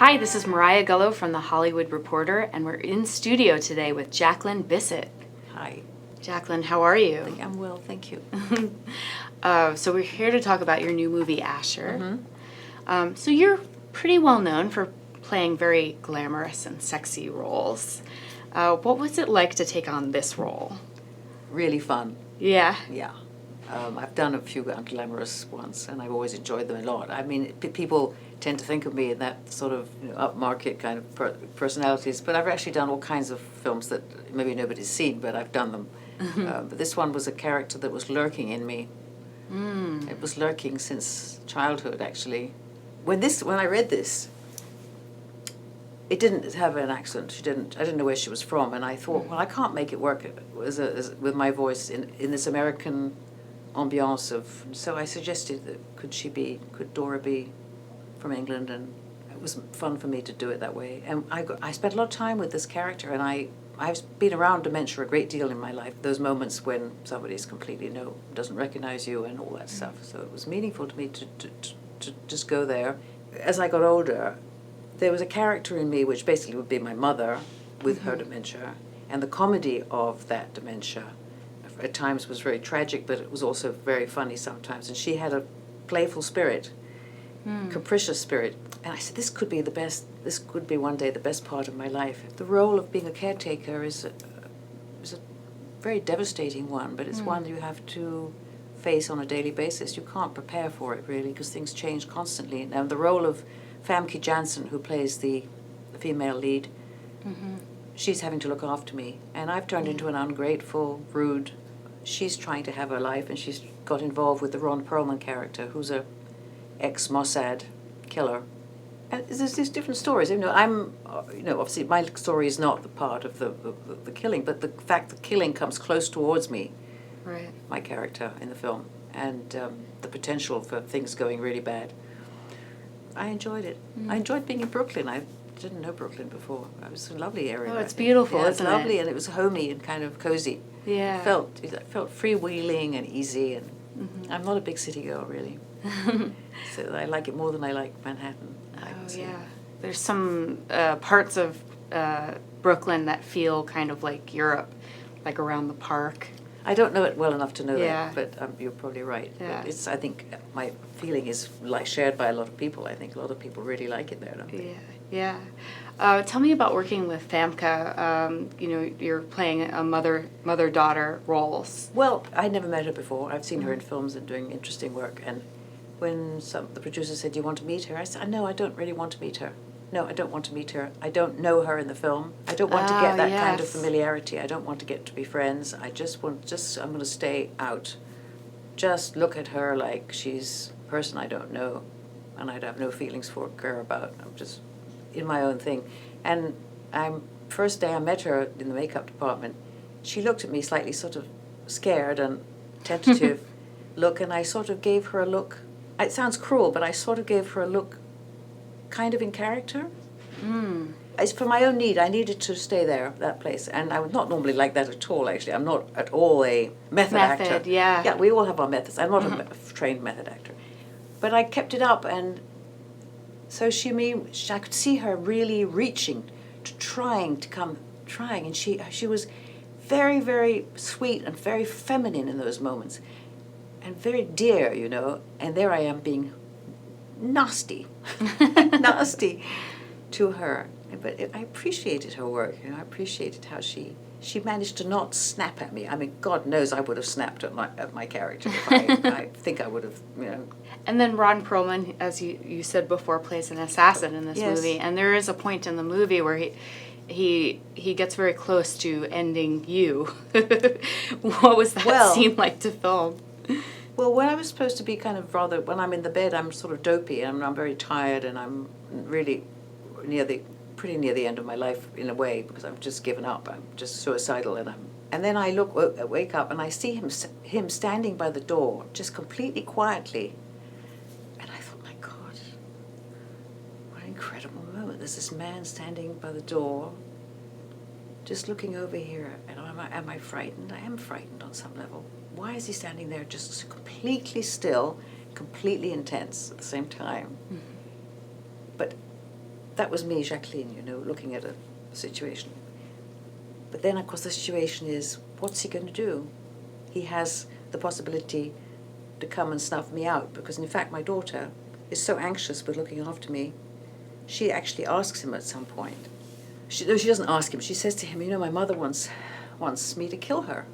Hi, this is Mariah Gullo from The Hollywood Reporter, and we're in studio today with Jacqueline Bisset. Hi. Jacqueline, how are you? I'm well, thank you. So we're here to talk about your new movie, Asher. So you're pretty well known for playing very glamorous and sexy roles. What was it like to take on this role? Really fun. Yeah. Yeah. I've done a few glamorous ones, and I've always enjoyed them a lot. I mean, people tend to think of me in that sort of upmarket kind of personalities, but I've actually done all kinds of films that maybe nobody's seen, but I've done them. But this one was a character that was lurking in me. It was lurking since childhood, actually. When I read this, it didn't have an accent. I didn't know where she was from, and I thought, well, I can't make it work with my voice in this American ambiance of. So I suggested that could Dora be from England, and it was fun for me to do it that way. And I spent a lot of time with this character, and I've been around dementia a great deal in my life. Those moments when somebody's completely doesn't recognize you and all that stuff. So it was meaningful to me to just go there. As I got older, there was a character in me which basically would be my mother with her dementia, and the comedy of that dementia at times was very tragic, but it was also very funny sometimes. And she had a playful spirit, capricious spirit. And I said, this could be one day the best part of my life. The role of being a caretaker is a very devastating one, but it's one you have to face on a daily basis. You can't prepare for it, really, because things change constantly. Now, the role of Famke Janssen, who plays the female lead, she's having to look after me. And I've turned into an ungrateful, rude. She's trying to have her life, and she's got involved with the Ron Perlman character, who's a ex-Mossad killer. And there's these different stories. Obviously my story is not the part of the killing, but the fact that killing comes close towards me, Right. my character in the film, and the potential for things going really bad. I enjoyed it. I enjoyed being in Brooklyn. I didn't know Brooklyn before. It was a lovely area. Oh, it's beautiful, yeah, isn't it's lovely, it? and it was homey and kind of cozy. Yeah. It felt freewheeling and easy, and I'm not a big city girl, really. So I like it more than I like Manhattan. Yeah. There's some parts of Brooklyn that feel kind of like Europe, like around the park. I don't know it well enough to know Yeah. that, but you're probably right. Yeah. But I think my feeling is shared by a lot of people. I think a lot of people really like it there, don't they? Yeah. Tell me about working with Famke. You're playing a mother-daughter roles. Well, I'd never met her before. I've seen her in films and doing interesting work. And when the producer said, "Do you want to meet her?" I said, "No, I don't really want to meet her. No, I don't want to meet her. I don't know her in the film. I don't want to get that kind of familiarity. I don't want to get to be friends. I'm going to stay out. Just look at her like she's a person I don't know, and I'd have no feelings for her about. I'm just in my own thing." And first day I met her in the makeup department, she looked at me slightly sort of scared and tentative look, and I sort of gave her a look. It sounds cruel, but I sort of gave her a look kind of in character. It's for my own need. I needed to stay there, that place. And I would not normally like that at all, actually. I'm not at all a method actor. Yeah. Yeah, we all have our methods. I'm not a trained method actor. But I kept it up, and so I could see her really reaching, trying, and she was very, very sweet and very feminine in those moments, and very dear, and there I am being nasty to her. But I appreciated her work, I appreciated how she managed to not snap at me. I mean, God knows I would have snapped at my character if I think I would have, And then Ron Perlman, as you said before, plays an assassin in this Yes. movie. And there is a point in the movie where he gets very close to ending you. What was that scene like to film? Well, when I was supposed to be kind of when I'm in the bed, I'm sort of dopey, and I'm very tired, and I'm really pretty near the end of my life in a way, because I've just given up. I'm just suicidal, and then I wake up, and I see him standing by the door, just completely quietly, and I thought, my God, what an incredible moment! There's this man standing by the door, just looking over here, and am I frightened? I am frightened on some level. Why is he standing there just completely still, completely intense at the same time? But that was me, Jacqueline, you know, looking at a situation. But then, of course, the situation is, what's he going to do? He has the possibility to come and snuff me out, because in fact my daughter is so anxious with looking after me, she actually asks him at some point. She doesn't ask him, she says to him, you know, my mother wants me to kill her.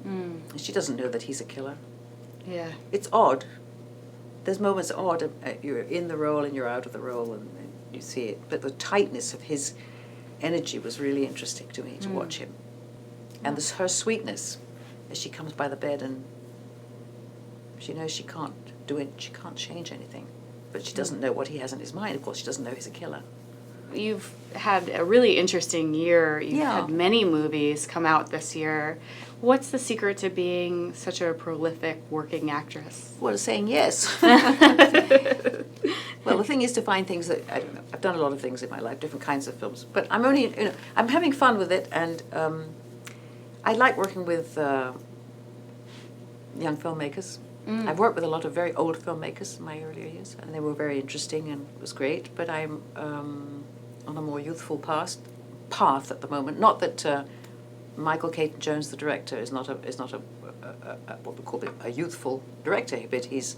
And she doesn't know that he's a killer. Yeah. It's odd. There's moments odd, you're in the role and you're out of the role, and you see it. But the tightness of his energy was really interesting to me, to watch him. And her sweetness, as she comes by the bed and she knows she can't do it, she can't change anything. But she doesn't know what he has in his mind. Of course, she doesn't know he's a killer. You've had a really interesting year. You've had many movies come out this year. What's the secret to being such a prolific working actress? Well, saying yes. Well, the thing is to find things that, I don't know, I've done a lot of things in my life, different kinds of films, but I'm only, you know, I'm having fun with it, and I like working with young filmmakers. I've worked with a lot of very old filmmakers in my earlier years, and they were very interesting and it was great, but I'm on a more youthful path at the moment. Not that Michael Caton Jones, the director, is not a what we call a youthful director, but he's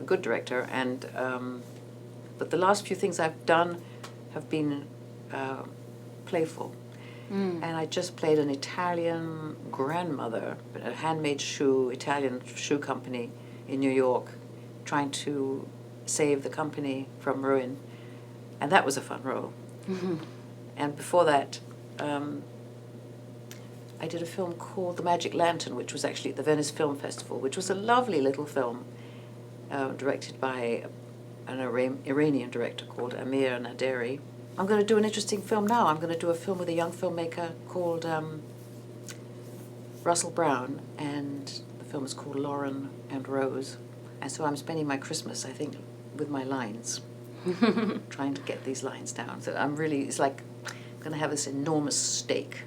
a good director. And but the last few things I've done have been playful. And I just played an Italian grandmother, a handmade Italian shoe company in New York, trying to save the company from ruin, and that was a fun role. And before that, I did a film called The Magic Lantern, which was actually at the Venice Film Festival, which was a lovely little film directed by an Iranian director called Amir Naderi. I'm going to do an interesting film now. I'm going to do a film with a young filmmaker called Russell Brown, and the film is called Lauren and Rose. And so I'm spending my Christmas, I think, with my lines, trying to get these lines down. So it's like I'm going to have this enormous steak.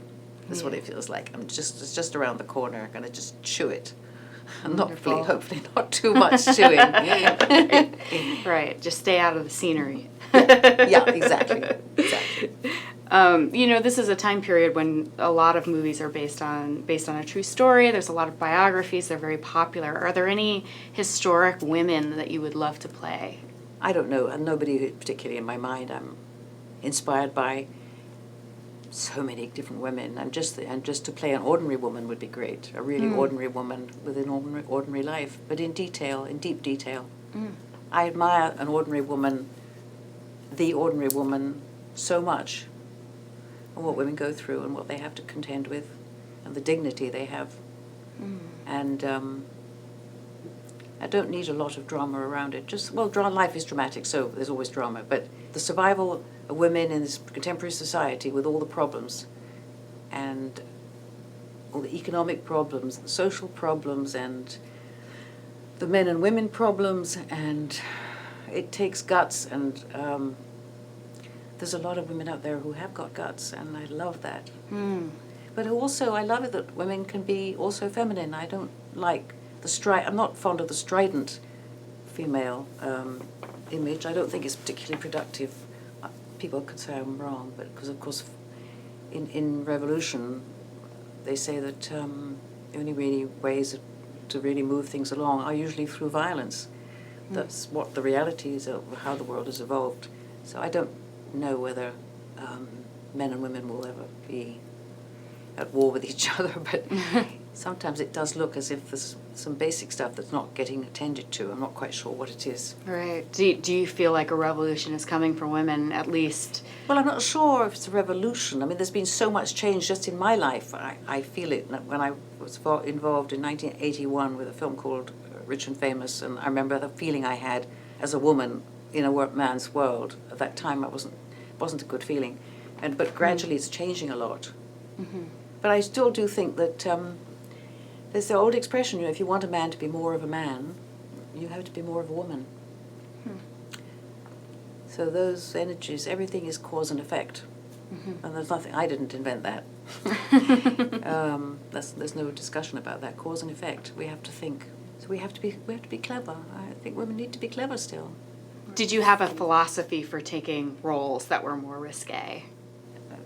That's what it feels like. It's just around the corner. I'm going to just chew it. And hopefully not too much chewing. Right, just stay out of the scenery. Yeah, exactly. You know, this is a time period when a lot of movies are based on a true story. There's a lot of biographies. They're very popular. Are there any historic women that you would love to play? I don't know, and nobody particularly in my mind. I'm inspired by so many different women, and just to play an ordinary woman would be great. A really ordinary woman with an ordinary life, but in deep detail. I admire an ordinary woman, the ordinary woman, so much, and what women go through and what they have to contend with, and the dignity they have. And I don't need a lot of drama around it. Life is dramatic, so there's always drama, but the survival of women in this contemporary society with all the problems and all the economic problems, the social problems, and the men and women problems, and it takes guts, and there's a lot of women out there who have got guts, and I love that. But also I love it that women can be also feminine. I don't like I'm not fond of the strident female image. I don't think it's particularly productive. People could say I'm wrong, but because of course in revolution they say that the only really ways to really move things along are usually through violence. That's what the reality is of how the world has evolved. So I don't know whether men and women will ever be at war with each other, but sometimes it does look as if there's some basic stuff that's not getting attended to. I'm not quite sure what it is. Right. Do you feel like a revolution is coming for women, at least? Well, I'm not sure if it's a revolution. I mean, there's been so much change just in my life. I feel it. When I was involved in 1981 with a film called Rich and Famous, and I remember the feeling I had as a woman in a man's world. At that time, it wasn't a good feeling. But gradually it's changing a lot. But I still do think that there's the old expression, if you want a man to be more of a man, you have to be more of a woman. So those energies, everything is cause and effect. And there's nothing, I didn't invent that. There's no discussion about that, cause and effect. We have to think. So we have to be clever. I think women need to be clever still. Did you have a philosophy for taking roles that were more risque?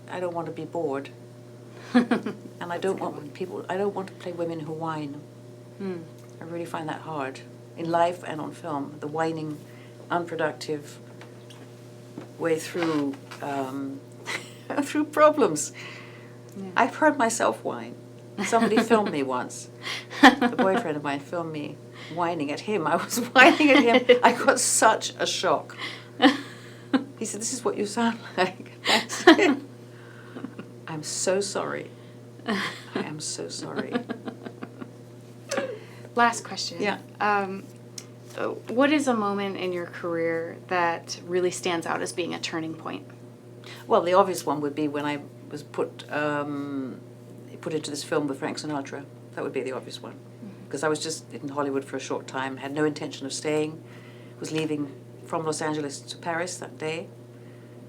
I don't want to be bored. And I don't want to play women who whine. I really find that hard. In life and on film, the whining, unproductive way through through problems. Yeah. I've heard myself whine. Somebody filmed me once. A boyfriend of mine filmed me whining at him. I was whining at him. I got such a shock. He said, "This is what you sound like." I said, "I'm so sorry. I am so sorry." Last question. Yeah. What is a moment in your career that really stands out as being a turning point? Well, the obvious one would be when I was put into this film with Frank Sinatra. That would be the obvious one. Because I was just in Hollywood for a short time, had no intention of staying, was leaving from Los Angeles to Paris that day,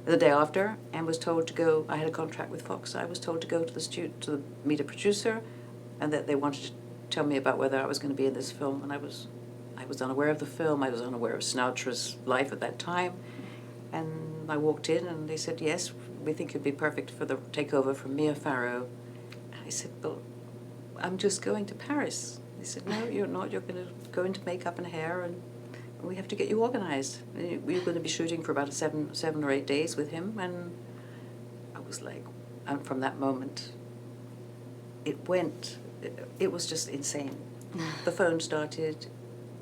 the day after, and was told to go. I had a contract with Fox. I was told to go to the studio to meet a producer, and that they wanted to tell me about whether I was going to be in this film. And I was unaware of the film. I was unaware of Sinatra's life at that time, and I walked in, and they said, "Yes, we think you'd be perfect for the takeover from Mia Farrow." And I said, "Well, I'm just going to Paris." They said, "No, you're not. You're going to go into makeup and hair, and we have to get you organized. We're going to be shooting for about seven or 8 days with him." And I was like, and from that moment, it was just insane. The phone started.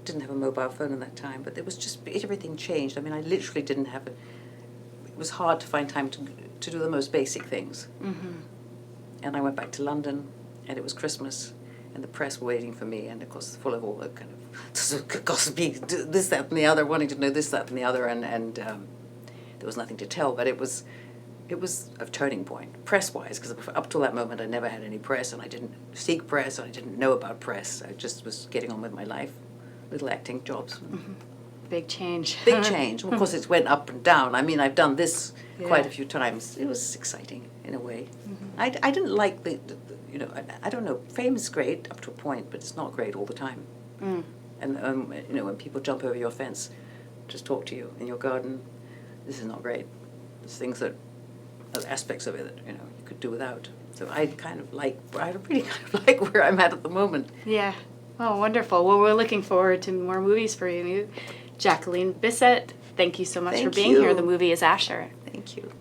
Didn't have a mobile phone at that time, but it was just, everything changed. I mean, I literally didn't have it. It was hard to find time to do the most basic things. Mm-hmm. And I went back to London, and it was Christmas, and the press were waiting for me, and of course full of all the kind of gossipy, this, that, and the other, wanting to know this, that, and the other, and there was nothing to tell. But it was a turning point, press-wise, because up till that moment I never had any press, and I didn't seek press, and I didn't know about press. I just was getting on with my life, little acting jobs. Mm-hmm. Big change. Big change. Of course, it went up and down. I mean, I've done this quite Yeah. a few times. It was exciting in a way. Mm-hmm. I didn't like the I don't know. Fame is great up to a point, but it's not great all the time. Mm. And when people jump over your fence, just talk to you in your garden, this is not great. There's things there's aspects of it that you could do without. So I really kind of like where I'm at the moment. Yeah. Oh, wonderful. Well, we're looking forward to more movies for you. Jacqueline Bisset, thank you so much for being here. The movie is Asher. Thank you.